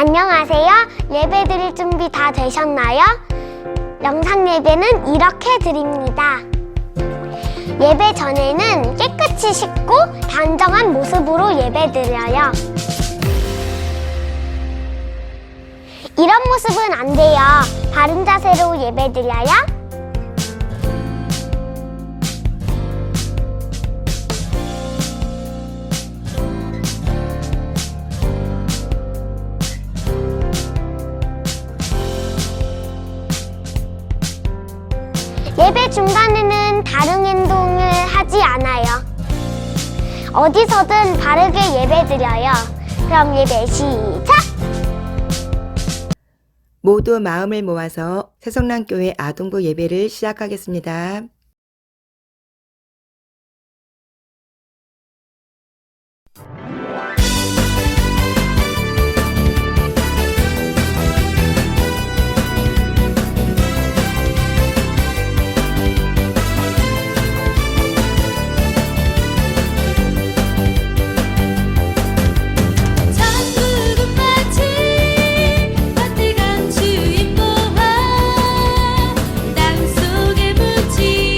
안녕하세요. 예배 드릴 준비 다 되셨나요? 영상 예배는 이렇게 드립니다. 예배 전에는 깨끗이 씻고 단정한 모습으로 예배 드려요. 이런 모습은 안 돼요. 바른 자세로 예배 드려요. 예배 중간에는 다른 행동을 하지 않아요. 어디서든 바르게 예배 드려요. 그럼 예배 시작! 모두 마음을 모아서 새성남교회 아동부 예배를 시작하겠습니다. 땅속에 묻힌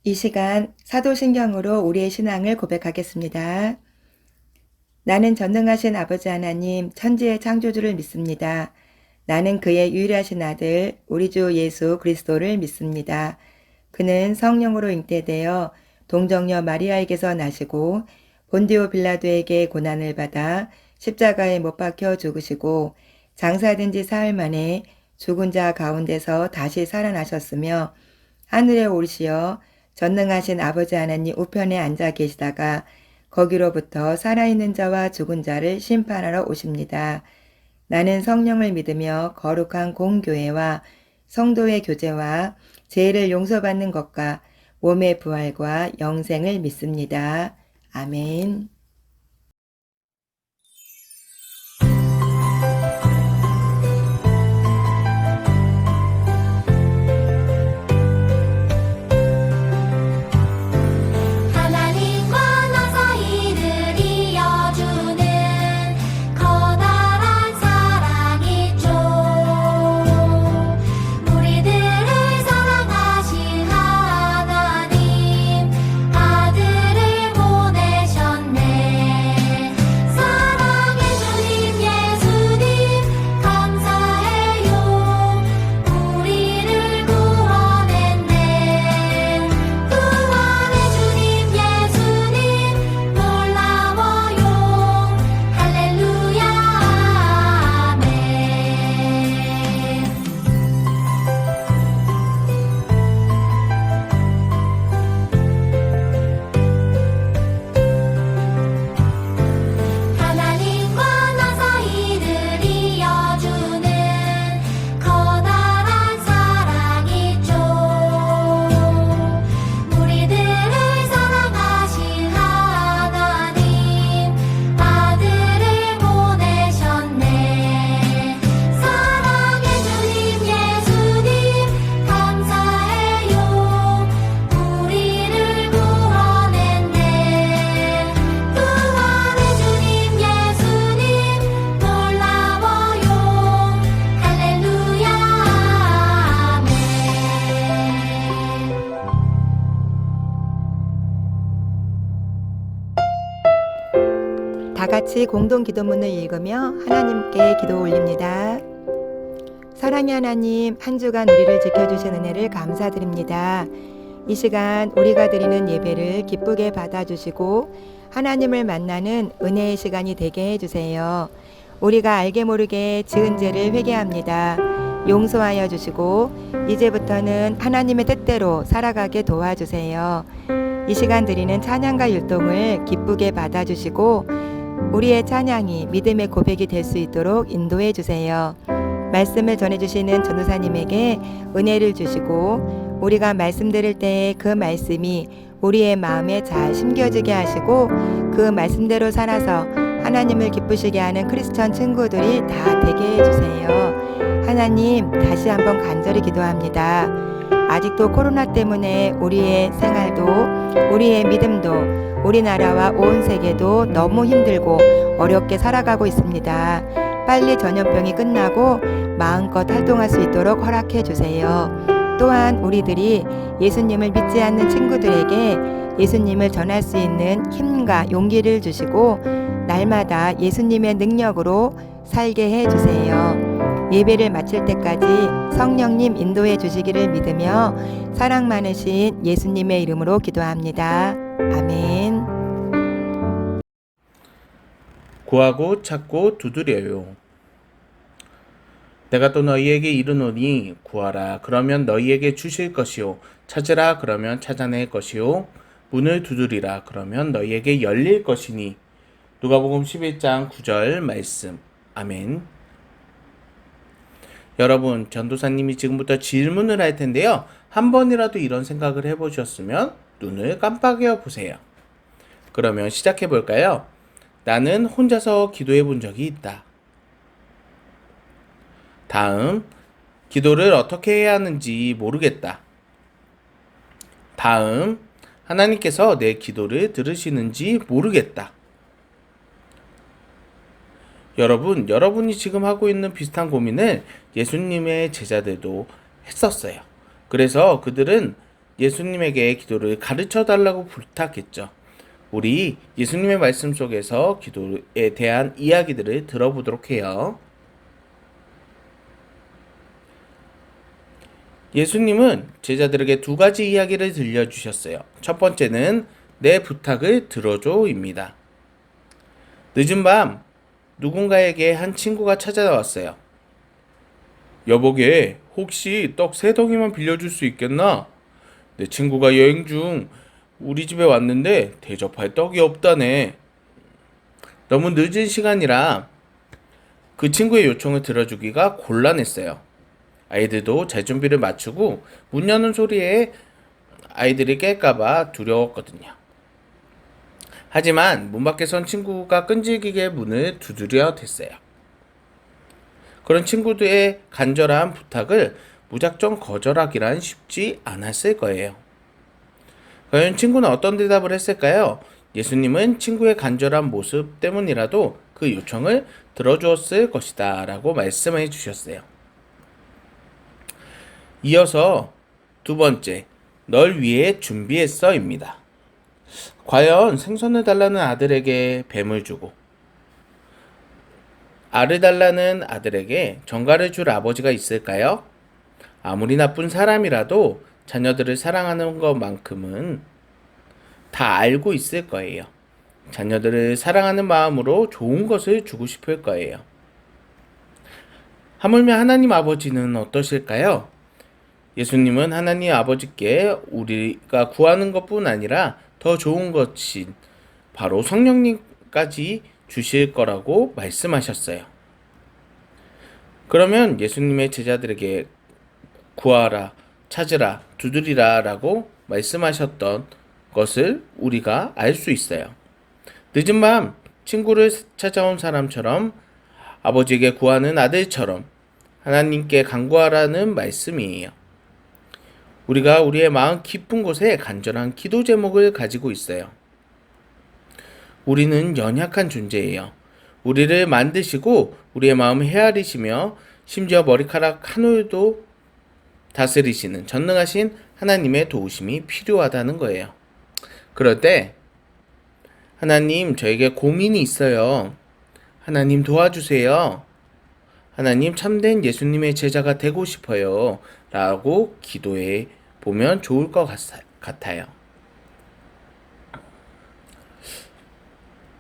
이 시간 사도신경으로 우리의 신앙을 고백하겠습니다. 나는 전능하신 아버지 하나님 천지의 창조주를 믿습니다. 나는 그의 유일하신 아들 우리 주 예수 그리스도를 믿습니다. 그는 성령으로 잉태되어 동정녀 마리아에게서 나시고 본디오 빌라도에게 고난을 받아 십자가에 못 박혀 죽으시고 장사된 지 사흘 만에 죽은 자 가운데서 다시 살아나셨으며 하늘에 오르시어 전능하신 아버지 하나님 우편에 앉아 계시다가 거기로부터 살아있는 자와 죽은 자를 심판하러 오십니다. 나는 성령을 믿으며 거룩한 공교회와 성도의 교제와 죄를 용서받는 것과 몸의 부활과 영생을 믿습니다. 아멘. 하나님과 나 사이를 이어주는 커다란 사랑이 있죠. 우리들을 사랑하신 하나님 아들을 보내셨네. 사랑의 주님 예수님 감사해요. 우리를 구원했네. 구원의 주님 예수님 놀라워요. 할렐루야 아멘. 하나님과 나 사이를 이어주는 커다란 사랑이 있죠. 우리들을 사랑하신 하나님 아들을 보내셨네. 사랑의 주님 예수님 감사해요. 우리를 구원했네. 구원의 주님 예수님 놀라워요. 할렐루야 아멘. 다 같이 공동 기도문을 읽으며 하나님께 기도 올립니다. 사랑의 하나님, 한 주간 우리를 지켜주신 은혜를 감사드립니다. 이 시간 우리가 드리는 예배를 기쁘게 받아주시고 하나님을 만나는 은혜의 시간이 되게 해주세요. 우리가 알게 모르게 지은 죄를 회개합니다. 용서하여 주시고 이제부터는 하나님의 뜻대로 살아가게 도와주세요. 이 시간 드리는 찬양과 율동을 기쁘게 받아주시고 우리의 찬양이 믿음의 고백이 될 수 있도록 인도해 주세요. 말씀을 전해주시는 전도사님에게 은혜를 주시고 우리가 말씀 들을 때에 그 말씀이 우리의 마음에 잘 심겨지게 하시고 그 말씀대로 살아서 하나님을 기쁘시게 하는 크리스천 친구들이 다 되게 해주세요. 하나님, 다시 한번 간절히 기도합니다. 아직도 코로나 때문에 우리의 생활도 우리의 믿음도 우리나라와 온 세계도 너무 힘들고 어렵게 살아가고 있습니다. 빨리 전염병이 끝나고 마음껏 활동할 수 있도록 허락해 주세요. 또한 우리들이 예수님을 믿지 않는 친구들에게 예수님을 전할 수 있는 힘과 용기를 주시고 날마다 예수님의 능력으로 살게 해 주세요. 예배를 마칠 때까지 성령님 인도해 주시기를 믿으며 사랑 많으신 예수님의 이름으로 기도합니다. 아멘. 구하고 찾고 두드려요. 내가 또 너희에게 이르노니 구하라 그러면 너희에게 주실 것이요 찾으라 그러면 찾아낼 것이요 문을 두드리라 그러면 너희에게 열릴 것이니. 누가복음 11장 9절 말씀. 아멘. 여러분, 전도사님이 지금부터 질문을 할 텐데요. 한 번이라도 이런 생각을 해보셨으면 눈을 깜빡여 보세요. 그러면 시작해 볼까요? 나는 혼자서 기도해 본 적이 있다. 다음, 기도를 어떻게 해야 하는지 모르겠다. 다음, 하나님께서 내 기도를 들으시는지 모르겠다. 여러분, 여러분이 지금 하고 있는 비슷한 고민을 예수님의 제자들도 했었어요. 그래서 그들은 예수님에게 기도를 가르쳐 달라고 부탁했죠. 우리 예수님의 말씀 속에서 기도에 대한 이야기들을 들어보도록 해요. 예수님은 제자들에게 두 가지 이야기를 들려주셨어요. 첫 번째는 내 부탁을 들어줘입니다. 늦은 밤 누군가에게 한 친구가 찾아왔어요. 여보게, 혹시 떡 3덩이만 빌려줄 수 있겠나? 내 친구가 여행 중 우리 집에 왔는데 대접할 떡이 없다네. 너무 늦은 시간이라 그 친구의 요청을 들어주기가 곤란했어요. 아이들도 잘 준비를 마치고 문 여는 소리에 아이들이 깰까봐 두려웠거든요. 하지만 문 밖에 선 친구가 끈질기게 문을 두드려 댔어요. 그런 친구들의 간절한 부탁을 무작정 거절하기란 쉽지 않았을 거예요. 과연 친구는 어떤 대답을 했을까요? 예수님은 친구의 간절한 모습 때문이라도 그 요청을 들어주었을 것이다 라고 말씀해 주셨어요. 이어서 두 번째, 널 위해 준비했어입니다. 과연 생선을 달라는 아들에게 뱀을 주고 알을 달라는 아들에게 정갈을 줄 아버지가 있을까요? 아무리 나쁜 사람이라도 자녀들을 사랑하는 것만큼은 다 알고 있을 거예요. 자녀들을 사랑하는 마음으로 좋은 것을 주고 싶을 거예요. 하물며 하나님 아버지는 어떠실까요? 예수님은 하나님 아버지께 우리가 구하는 것뿐 아니라 더 좋은 것인 바로 성령님까지 주실 거라고 말씀하셨어요. 그러면 예수님의 제자들에게 구하라, 찾으라, 두드리라 라고 말씀하셨던 것을 우리가 알 수 있어요. 늦은 밤 친구를 찾아온 사람처럼 아버지에게 구하는 아들처럼 하나님께 간구하라는 말씀이에요. 우리가 우리의 마음 깊은 곳에 간절한 기도 제목을 가지고 있어요. 우리는 연약한 존재예요. 우리를 만드시고 우리의 마음을 헤아리시며 심지어 머리카락 한 올도 다스리시는 전능하신 하나님의 도우심이 필요하다는 거예요. 그럴 때 하나님, 저에게 고민이 있어요. 하나님 도와주세요. 하나님, 참된 예수님의 제자가 되고 싶어요. 라고 기도해 보면 좋을 것 같아요.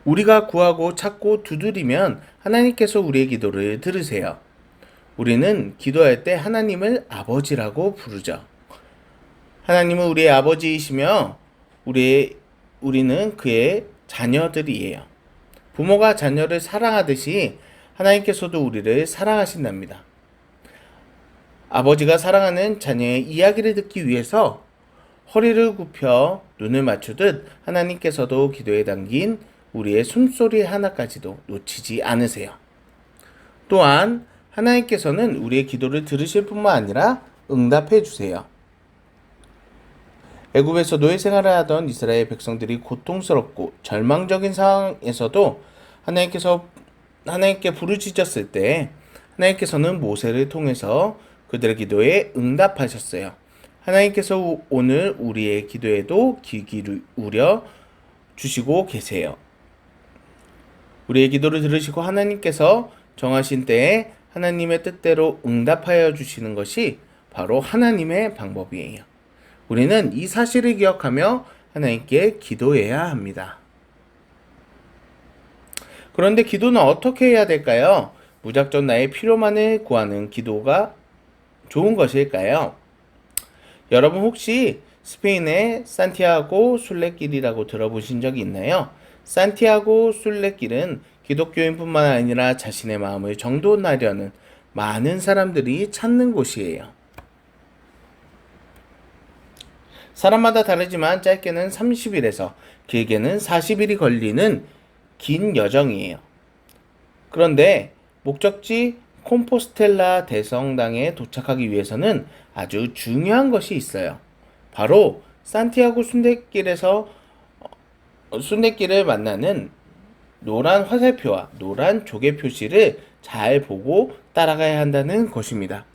우리가 구하고 찾고 두드리면 하나님께서 우리의 기도를 들으세요. 우리는 기도할 때 하나님을 아버지라고 부르죠. 하나님은 우리의 아버지이시며 우리는 그의 자녀들이에요. 부모가 자녀를 사랑하듯이 하나님께서도 우리를 사랑하신답니다. 아버지가 사랑하는 자녀의 이야기를 듣기 위해서 허리를 굽혀 눈을 맞추듯 하나님께서도 기도에 담긴 우리의 숨소리 하나까지도 놓치지 않으세요. 또한 하나님께서는 우리의 기도를 들으실 뿐만 아니라 응답해 주세요. 애굽에서 노예 생활을 하던 이스라엘 백성들이 고통스럽고 절망적인 상황에서도 하나님께 부르짖었을 때 하나님께서는 모세를 통해서 그들의 기도에 응답하셨어요. 하나님께서 오늘 우리의 기도에도 귀 기울여 주시고 계세요. 우리의 기도를 들으시고 하나님께서 정하신 때에 하나님의 뜻대로 응답하여 주시는 것이 바로 하나님의 방법이에요. 우리는 이 사실을 기억하며 하나님께 기도해야 합니다. 그런데 기도는 어떻게 해야 될까요? 무작정 나의 필요만을 구하는 기도가 좋은 것일까요? 여러분 혹시 스페인의 산티아고 순례길이라고 들어보신 적이 있나요? 산티아고 순례길은 기독교인뿐만 아니라 자신의 마음을 정돈하려는 많은 사람들이 찾는 곳이에요. 사람마다 다르지만 짧게는 30일에서 길게는 40일이 걸리는 긴 여정이에요. 그런데 목적지 콤포스텔라 대성당에 도착하기 위해서는 아주 중요한 것이 있어요. 바로 산티아고 순례길을 만나는 노란 화살표와 노란 조개 표시를 잘 보고 따라가야 한다는 것입니다.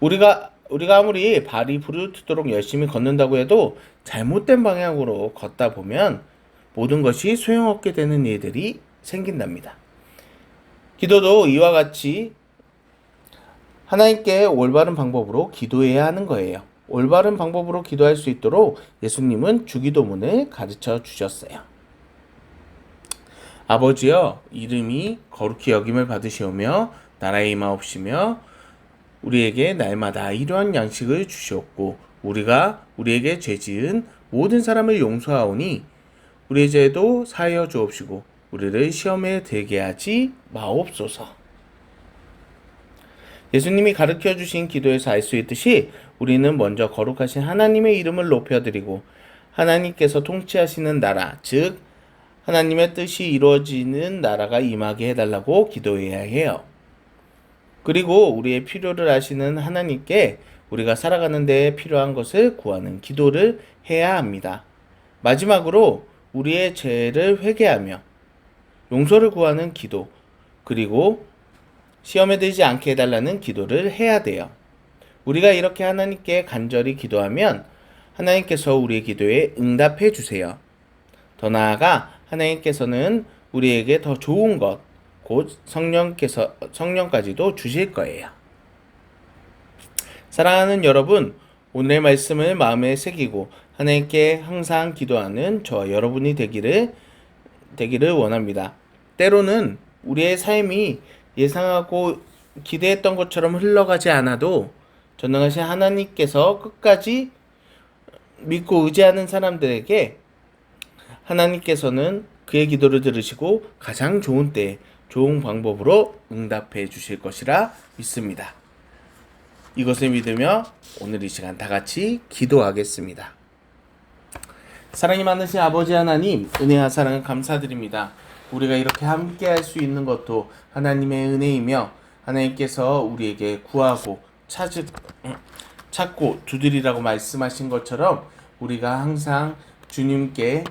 우리가 우리가 아무리 발이 부르트도록 열심히 걷는다고 해도 잘못된 방향으로 걷다 보면 모든 것이 소용없게 되는 일들이 생긴답니다. 기도도 이와 같이 하나님께 올바른 방법으로 기도해야 하는 거예요. 올바른 방법으로 기도할 수 있도록 예수님은 주기도문을 가르쳐 주셨어요. 아버지여, 이름이 거룩히 여김을 받으시오며 나라의 임하옵시며 우리에게 날마다 일용할 양식을 주시옵고 우리가 우리에게 죄지은 모든 사람을 용서하오니 우리의 죄도 사하여 주옵시고 우리를 시험에 들게 하지 마옵소서. 예수님이 가르쳐 주신 기도에서 알 수 있듯이 우리는 먼저 거룩하신 하나님의 이름을 높여드리고 하나님께서 통치하시는 나라, 즉 하나님의 뜻이 이루어지는 나라가 임하게 해달라고 기도해야 해요. 그리고 우리의 필요를 아시는 하나님께 우리가 살아가는 데 필요한 것을 구하는 기도를 해야 합니다. 마지막으로 우리의 죄를 회개하며 용서를 구하는 기도, 그리고 시험에 들지 않게 해달라는 기도를 해야 돼요. 우리가 이렇게 하나님께 간절히 기도하면 하나님께서 우리의 기도에 응답해 주세요. 더 나아가 하나님께서는 우리에게 더 좋은 것, 곧 성령까지도 주실 거예요. 사랑하는 여러분, 오늘의 말씀을 마음에 새기고 하나님께 항상 기도하는 저와 여러분이 되기를 원합니다. 때로는 우리의 삶이 예상하고 기대했던 것처럼 흘러가지 않아도 전능하신 하나님께서 끝까지 믿고 의지하는 사람들에게 하나님께서는 그의 기도를 들으시고 가장 좋은 때에 좋은 방법으로 응답해 주실 것이라 믿습니다. 이것을 믿으며 오늘 이 시간 다 같이 기도하겠습니다. 사랑이 많으신 아버지 하나님, 은혜와 사랑을 감사드립니다. 우리가 이렇게 함께 할 수 있는 것도 하나님의 은혜이며 하나님께서 우리에게 구하고 찾고 두드리라고 말씀하신 것처럼 우리가 항상 주님께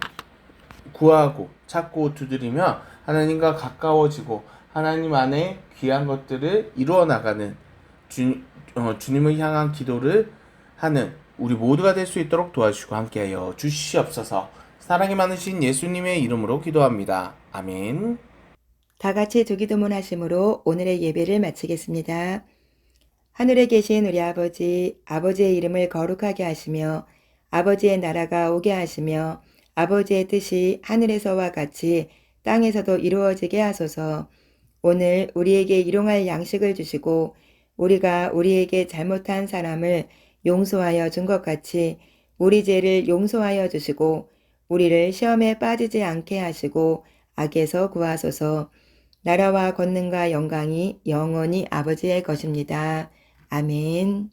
구하고 찾고 두드리며 하나님과 가까워지고 하나님 안에 귀한 것들을 이루어 나가는 주님을 향한 기도를 하는 우리 모두가 될 수 있도록 도와주시고 함께하여 주시옵소서. 사랑이 많으신 예수님의 이름으로 기도합니다. 아멘. 다 같이 주기도문 하심으로 오늘의 예배를 마치겠습니다. 하늘에 계신 우리 아버지, 아버지의 이름을 거룩하게 하시며 아버지의 나라가 오게 하시며 아버지의 뜻이 하늘에서와 같이 땅에서도 이루어지게 하소서. 오늘 우리에게 일용할 양식을 주시고 우리가 우리에게 잘못한 사람을 용서하여 준 것 같이 우리 죄를 용서하여 주시고 우리를 시험에 빠지지 않게 하시고 악에서 구하소서. 나라와 권능과 영광이 영원히 아버지의 것입니다. 아멘.